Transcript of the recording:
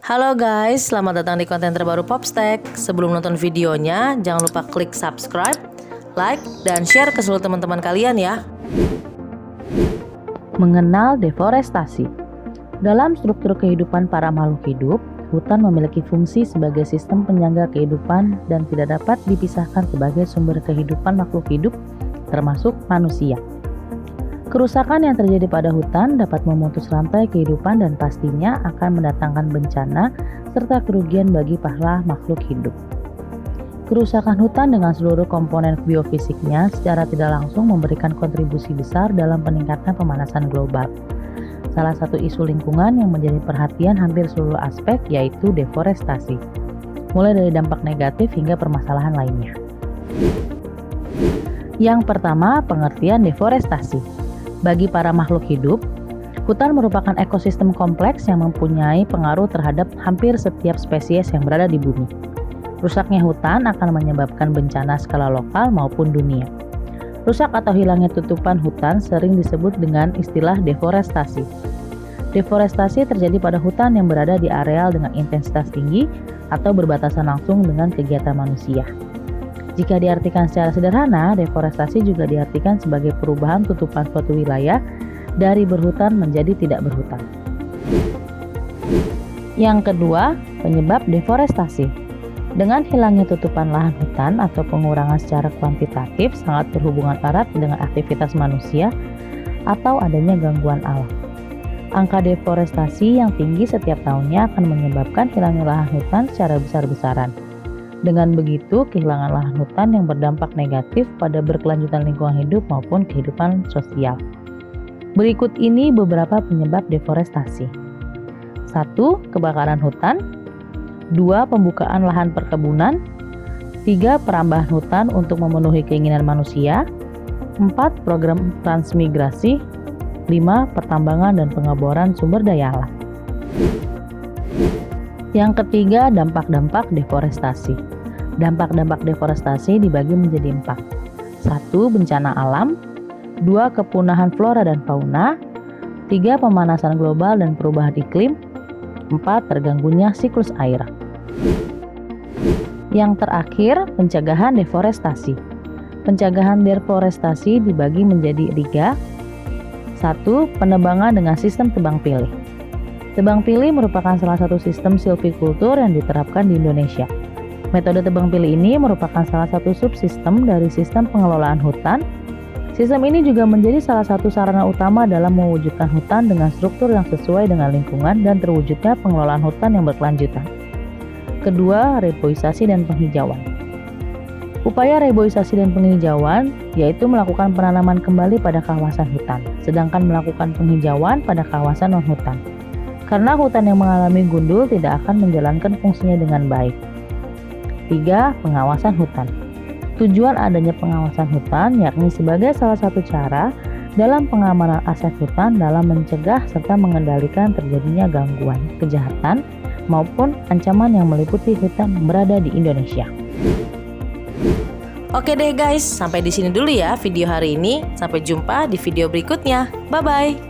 Halo guys, selamat datang di konten terbaru Popstack. Sebelum nonton videonya, jangan lupa klik subscribe, like, dan share ke seluruh teman-teman kalian ya. Mengenal deforestasi. Dalam struktur kehidupan para makhluk hidup, hutan memiliki fungsi sebagai sistem penyangga kehidupan dan tidak dapat dipisahkan sebagai sumber kehidupan makhluk hidup, termasuk manusia. Kerusakan yang terjadi pada hutan dapat memutus rantai kehidupan dan pastinya akan mendatangkan bencana serta kerugian bagi para makhluk hidup. Kerusakan hutan dengan seluruh komponen biofisiknya secara tidak langsung memberikan kontribusi besar dalam peningkatan pemanasan global. Salah satu isu lingkungan yang menjadi perhatian hampir seluruh aspek yaitu deforestasi, mulai dari dampak negatif hingga permasalahan lainnya. Yang pertama, pengertian deforestasi. Bagi para makhluk hidup, hutan merupakan ekosistem kompleks yang mempunyai pengaruh terhadap hampir setiap spesies yang berada di bumi. Rusaknya hutan akan menyebabkan bencana skala lokal maupun dunia. Rusak atau hilangnya tutupan hutan sering disebut dengan istilah deforestasi. Deforestasi terjadi pada hutan yang berada di areal dengan intensitas tinggi atau berbatasan langsung dengan kegiatan manusia. Jika diartikan secara sederhana, deforestasi juga diartikan sebagai perubahan tutupan suatu wilayah dari berhutan menjadi tidak berhutan. Yang kedua, penyebab deforestasi. Dengan hilangnya tutupan lahan hutan atau pengurangan secara kuantitatif sangat berhubungan erat dengan aktivitas manusia atau adanya gangguan alam. Angka deforestasi yang tinggi setiap tahunnya akan menyebabkan hilangnya lahan hutan secara besar-besaran. Dengan begitu, kehilangan lahan hutan yang berdampak negatif pada berkelanjutan lingkungan hidup maupun kehidupan sosial. Berikut ini beberapa penyebab deforestasi. 1. Kebakaran hutan. 2. Pembukaan lahan perkebunan. 3. Perambahan hutan untuk memenuhi keinginan manusia. 4. Program transmigrasi. 5. Pertambangan dan pengeboran sumber daya alam. Yang ketiga, dampak-dampak deforestasi. Dampak-dampak deforestasi dibagi menjadi 4. 1. Bencana alam. 2. Kepunahan flora dan fauna. 3. Pemanasan global dan perubahan iklim. 4. Terganggunya siklus air. Yang terakhir, pencegahan deforestasi. Pencegahan deforestasi dibagi menjadi 3. 1. Penebangan dengan sistem tebang pilih. Tebang pilih merupakan salah satu sistem silvikultur yang diterapkan di Indonesia. Metode tebang pilih ini merupakan salah satu subsistem dari sistem pengelolaan hutan. Sistem ini juga menjadi salah satu sarana utama dalam mewujudkan hutan dengan struktur yang sesuai dengan lingkungan dan terwujudnya pengelolaan hutan yang berkelanjutan. Kedua, reboisasi dan penghijauan. Upaya reboisasi dan penghijauan yaitu melakukan penanaman kembali pada kawasan hutan, sedangkan melakukan penghijauan pada kawasan non-hutan. Karena hutan yang mengalami gundul tidak akan menjalankan fungsinya dengan baik. 3. Pengawasan hutan. Tujuan adanya pengawasan hutan yakni sebagai salah satu cara dalam pengamanan aset hutan dalam mencegah serta mengendalikan terjadinya gangguan, kejahatan, maupun ancaman yang meliputi hutan berada di Indonesia. Oke deh guys, sampai di sini dulu ya video hari ini. Sampai jumpa di video berikutnya. Bye-bye.